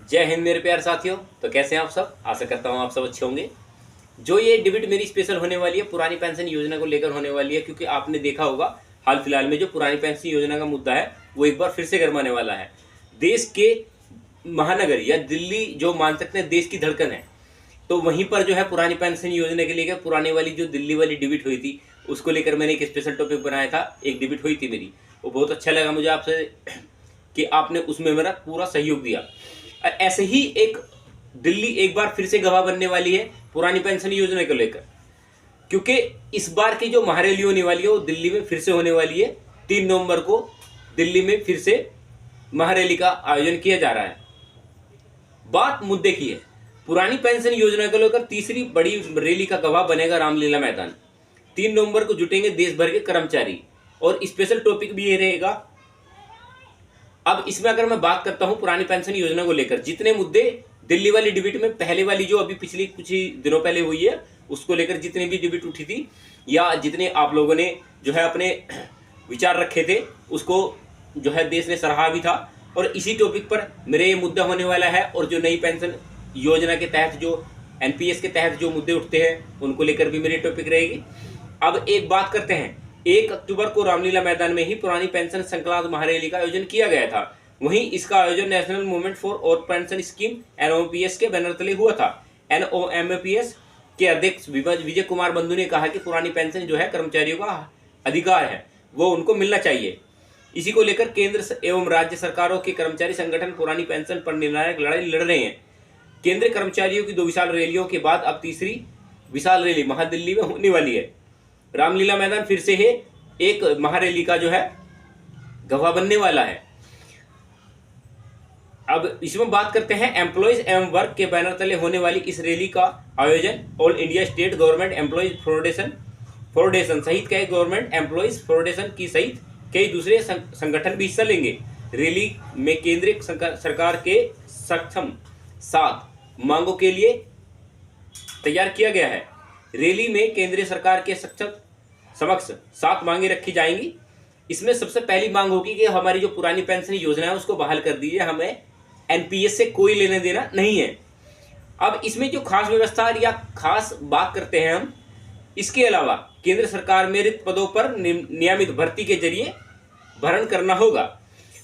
जय हिंद मेरे प्यारे साथियों। तो कैसे हैं आप सब? आशा करता हूँ आप सब अच्छे होंगे। जो ये डिबेट मेरी स्पेशल होने वाली है पुरानी पेंशन योजना को लेकर होने वाली है, क्योंकि आपने देखा होगा हाल फिलहाल में जो पुरानी पेंशन योजना का मुद्दा है वो एक बार फिर से गरमाने वाला है। देश के महानगर या दिल्ली जो मान सकते हैं देश की धड़कन है, तो वहीं पर जो है पुरानी पेंशन योजना के लेकर पुरानी वाली जो दिल्ली वाली डिबेट हुई थी उसको लेकर मैंने एक स्पेशल टॉपिक बनाया था। एक डिबेट हुई थी मेरी, वो बहुत अच्छा लगा मुझे आपसे कि आपने उसमें मेरा पूरा सहयोग दिया। ऐसे ही एक दिल्ली एक बार फिर से गवाह बनने वाली है पुरानी पेंशन योजना को लेकर, क्योंकि इस बार की जो महारैली होने वाली है वो दिल्ली में फिर से होने वाली है। 3 नवंबर को दिल्ली में फिर से महारैली का आयोजन किया जा रहा है। बात मुद्दे की है, पुरानी पेंशन योजना को लेकर तीसरी बड़ी रैली का गवाह बनेगा रामलीला मैदान। 3 नवंबर को जुटेंगे देश भर के कर्मचारी और स्पेशल टॉपिक भी ये रहेगा। अब इसमें अगर मैं बात करता हूं पुरानी पेंशन योजना को लेकर, जितने मुद्दे दिल्ली वाली डिबेट में पहले वाली जो अभी पिछली कुछ ही दिनों पहले हुई है उसको लेकर जितनी भी डिबेट उठी थी या जितने आप लोगों ने जो है अपने विचार रखे थे उसको जो है देश ने सराहा भी था। और इसी टॉपिक पर मेरे ये मुद्दा होने वाला है। और जो नई पेंशन योजना के तहत जो एनपीएस के तहत जो मुद्दे उठते हैं उनको लेकर भी मेरी टॉपिक रहेगी। अब एक बात करते हैं, 1 अक्टूबर को रामलीला मैदान में ही पुरानी पेंशन संक्रांत महारैली का आयोजन किया गया था। वहीं इसका आयोजन नेशनल मूवमेंट फॉर और पेंशन स्कीम एनओएमपीएस के बैनर तले हुआ था। एनओएमपीएस के अध्यक्ष विजय कुमार बंधु ने कहा कि पुरानी पेंशन जो है कर्मचारियों का अधिकार है, वो उनको मिलना चाहिए। इसी को लेकर केंद्र एवं राज्य सरकारों के कर्मचारी संगठन पुरानी पेंशन पर निर्णायक लड़ाई लड़ रहे हैं। केंद्रीय कर्मचारियों की 2 विशाल रैलियों के बाद अब तीसरी विशाल रैली महादिल्ली में होने वाली है। रामलीला मैदान फिर से है एक महारैली का जो है गवाह बनने वाला है। अब इसमें बात करते हैं एम्प्लॉयज एवं वर्क के बैनर तले होने वाली इस रैली का आयोजन all India state government employees foundation सहित कई गवर्नमेंट एम्प्लॉयज फाउंडेशन की सहित कई दूसरे संगठन भी हिस्सा लेंगे। रैली में केंद्रीय सरकार के सक्षम 7 मांगों के लिए तैयार किया गया है। रैली में केंद्रीय सरकार के समक्ष 7 मांगे रखी जाएंगी। इसमें सबसे पहली मांग होगी कि हमारी जो पुरानी पेंशन योजना है उसको बहाल कर दीजिए, हमें एनपीएस से कोई लेना देना नहीं है। अब इसमें जो खास व्यवस्था या खास बात करते हैं हम, इसके अलावा केंद्र सरकार में रिक्त पदों पर नियमित भर्ती के जरिए भरण करना होगा।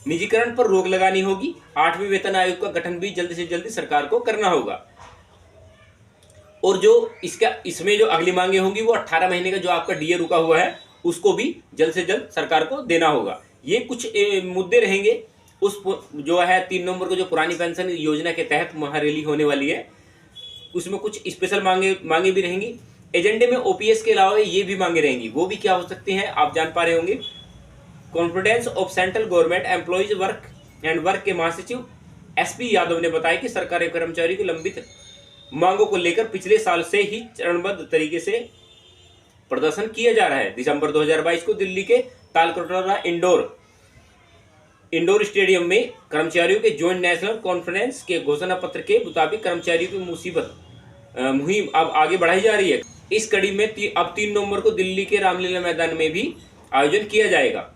निजीकरण पर रोक लगानी होगी। 8वें वेतन आयोग का गठन भी जल्द से जल्द सरकार को करना होगा। और जो इसमें जो अगली मांगे होंगी वो 18 महीने का जो आपका डीए रुका हुआ है उसको भी जल्द से जल्द सरकार को देना होगा। ये कुछ मुद्दे रहेंगे उस जो है 3 नवंबर को जो पुरानी पेंशन योजना के तहत महारैली होने वाली है उसमें कुछ स्पेशल मांगे भी रहेंगी। एजेंडे में ओपीएस के अलावा ये भी मांगे रहेंगी। वो भी क्या हो सकती हैं आप जान पा रहे होंगे। Confidence of central government employees work के महासचिव एसपी यादव ने बताया कि सरकारी कर्मचारियों की लंबित मांगों को लेकर पिछले साल से ही चरणबद्ध तरीके से प्रदर्शन किया जा रहा है। दिसंबर 2022 को दिल्ली के तालकटोरा इंडोर स्टेडियम में कर्मचारियों के जॉइंट नेशनल कॉन्फ्रेंस के घोषणा पत्र के मुताबिक कर्मचारियों की मुहिम अब आगे बढ़ाई जा रही है। इस कड़ी में अब 3 नवंबर को दिल्ली के रामलीला मैदान में भी आयोजन किया जाएगा।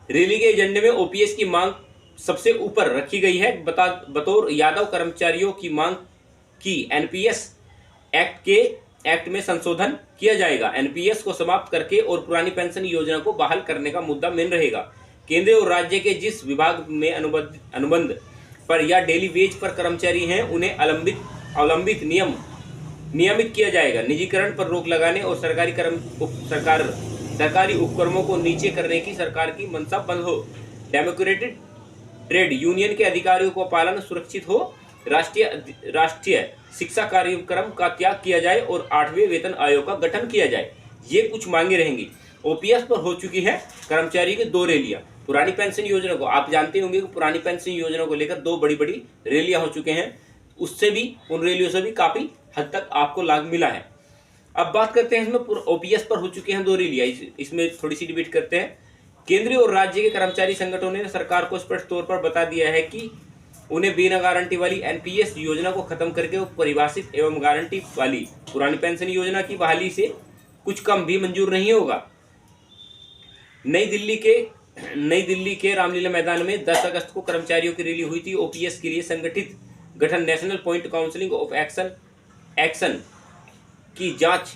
रैली के एजेंडे में ओपीएस की मांग सबसे ऊपर रखी गई है। बतौर यादव कर्मचारियों की मांग की एनपीएस एक्ट में संशोधन किया जाएगा। एनपीएस को समाप्त करके और पुरानी पेंशन योजना को बहाल करने का मुद्दा मेन रहेगा। केंद्र और राज्य के जिस विभाग में अनुबंध पर या डेली वेज पर कर्मचारी हैं उन्हें अवलंबित नियमित किया जाएगा। निजीकरण पर रोक लगाने और सरकारी उपक्रमों को नीचे करने की सरकार की मंशा बंद हो। डेमोक्रेटिक ट्रेड यूनियन के अधिकारियों को पालन सुरक्षित हो। राष्ट्रीय शिक्षा कार्यक्रम का त्याग किया जाए और 8वें वेतन आयोग का गठन किया जाए। ये कुछ मांगे रहेंगी। ओपीएस पर हो चुकी है कर्मचारी की 2 रैलियां। पुरानी पेंशन योजना को आप जानते होंगे कि पुरानी पेंशन योजना को लेकर 2 बड़ी रैलियां हो चुके हैं। उससे भी उन रैलियों से भी काफी हद तक आपको लाभ मिला है। अब बात करते हैं इसमें ओपीएस पर हो चुकी हैं 2 रैलियां, इसमें थोड़ी सी डिबेट करते हैं। केंद्रीय और राज्य के कर्मचारी संगठनों ने सरकार को स्पष्ट तौर पर बता दिया है कि उन्हें बिना गारंटी वाली एनपीएस योजना को खत्म करके परिभाषित एवं गारंटी वाली पुरानी पेंशन योजना की बहाली से कुछ कम भी मंजूर नहीं होगा। नई दिल्ली के नई दिल्ली के रामलीला मैदान में 10 अगस्त को कर्मचारियों की रैली हुई थी। ओपीएस के लिए संगठित गठन national point counselling of action की जांच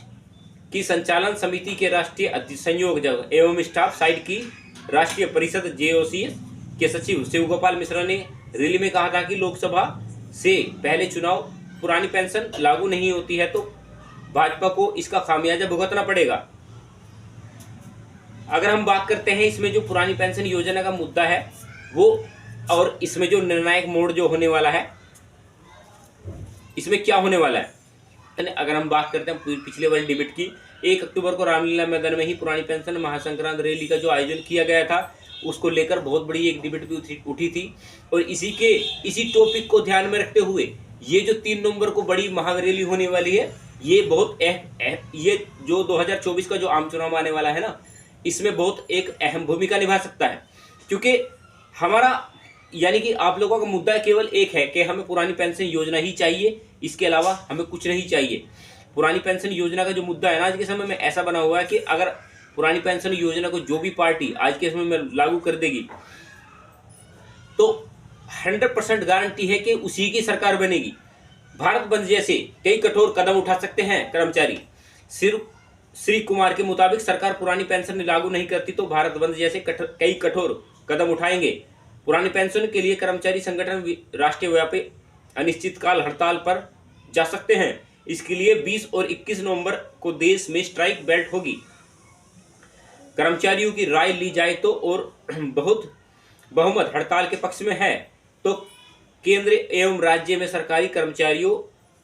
की संचालन समिति के राष्ट्रीय संयोजक एवं स्टाफ साइड की राष्ट्रीय परिषद जेओसीएस के सचिव शिव गोपाल मिश्रा ने रैली में कहा था कि लोकसभा से पहले चुनाव पुरानी पेंशन लागू नहीं होती है तो भाजपा को इसका खामियाजा भुगतना पड़ेगा। अगर हम बात करते हैं इसमें जो पुरानी पेंशन योजना का मुद्दा है वो, और इसमें जो निर्णायक मोड़ जो होने वाला है, इसमें क्या होने वाला है, अगर हम बात करते हैं पिछले वाली डिबेट की, 1 अक्टूबर को रामलीला मैदान में ही पुरानी पेंशन महासंक्रांत रैली का जो आयोजन किया गया था उसको लेकर बहुत बड़ी एक डिबेट भी उठी थी। और इसी टॉपिक को ध्यान में रखते हुए ये जो 3 नवंबर को बड़ी महारैली होने वाली है, ये बहुत ये जो 2024 का जो आम चुनाव आने वाला है ना, इसमें बहुत एक अहम भूमिका निभा सकता है। क्योंकि हमारा यानी कि आप लोगों का मुद्दा केवल एक है कि हमें पुरानी पेंशन योजना ही चाहिए, इसके अलावा हमें कुछ नहीं चाहिए। पुरानी पेंशन योजना का जो मुद्दा है ना, आज के समय में ऐसा बना हुआ है कि अगर पुरानी पेंशन योजना को जो भी पार्टी आज के समय में लागू कर देगी तो 100% गारंटी है कि उसी की सरकार बनेगी। भारत बंद जैसे कई कठोर कदम उठा सकते हैं कर्मचारी। सिर्फ श्री कुमार के मुताबिक सरकार पुरानी पेंशन लागू नहीं करती तो भारत बंद जैसे कई कठोर कदम उठाएंगे। पुरानी पेंशन के लिए कर्मचारी संगठन राष्ट्रीय व्यापी अनिश्चितकाल हड़ताल पर जा सकते हैं। इसके लिए 20 और 21 नवंबर को देश में स्ट्राइक बेल्ट होगी। कर्मचारियों की राय ली जाए तो और बहुत बहुमत हड़ताल के पक्ष में है तो केंद्र एवं राज्य में सरकारी कर्मचारियों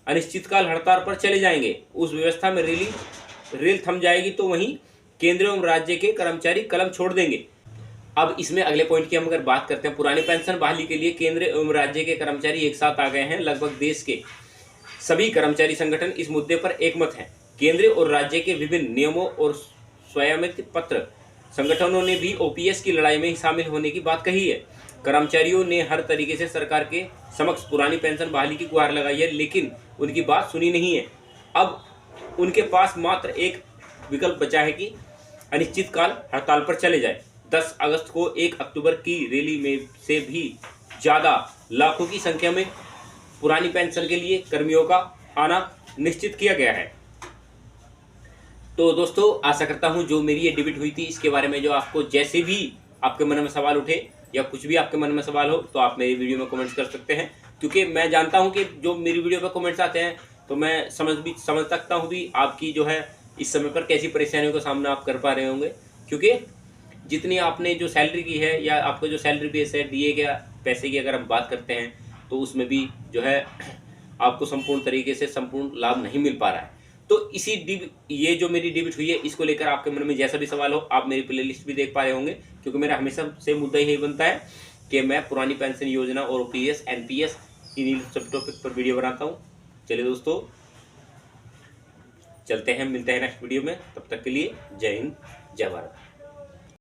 अनिश्चितकाल हड़ताल पर चले जाएंगे। उस व्यवस्था में रेल थम जाएगी तो वहीं केंद्र एवं राज्य के कर्मचारी कलम छोड़ देंगे। अब इसमें अगले पॉइंट की हम अगर बात करते हैं, पुरानी पेंशन बहाली के लिए केंद्र एवं राज्य के कर्मचारी एक साथ आ गए हैं। लगभग देश के सभी कर्मचारी संगठन इस मुद्दे पर एकमत हैं। केंद्र और राज्य के विभिन्न नियमों और स्वायत्त पत्र संगठनों ने भी ओपीएस की लड़ाई में शामिल होने की बात कही है। कर्मचारियों ने हर तरीके से सरकार के समक्ष पुरानी पेंशन बहाली की गुहार लगाई है, लेकिन उनकी बात सुनी नहीं है। अब उनके पास मात्र एक विकल्प बचा है कि अनिश्चितकाल हड़ताल पर चले जाए। 10 अगस्त को 1 अक्टूबर की रैली में से भी ज़्यादा लाखों की संख्या में पुरानी पेंशन के लिए कर्मियों का आना निश्चित किया गया है। तो दोस्तों, आशा करता हूं जो मेरी ये डिबेट हुई थी इसके बारे में जो आपको जैसे भी आपके मन में सवाल उठे या कुछ भी आपके मन में सवाल हो तो आप मेरी वीडियो में कमेंट्स कर सकते हैं। क्योंकि मैं जानता हूं कि जो मेरी वीडियो पर कमेंट्स आते हैं तो मैं समझ सकता हूं भी आपकी जो है इस समय पर कैसी परेशानियों का सामना आप कर पा रहे होंगे। क्योंकि जितनी आपने जो सैलरी की है या आपका जो सैलरी बेस है डीए के पैसे की अगर हम बात करते हैं तो उसमें भी जो है आपको संपूर्ण तरीके से संपूर्ण लाभ नहीं मिल पा रहा है। तो ये जो मेरी डिबेट हुई है इसको लेकर आपके मन में जैसा भी सवाल हो आप मेरी प्लेलिस्ट भी देख पा रहे होंगे। क्योंकि मेरा हमेशा से मुद्दा यही बनता है कि मैं पुरानी पेंशन योजना और ओपीएस एनपीएस इन सब टॉपिक पर वीडियो बनाता हूँ। चलिए दोस्तों, चलते हैं, मिलते हैं नेक्स्ट वीडियो में। तब तक के लिए जय हिंद, जय भारत।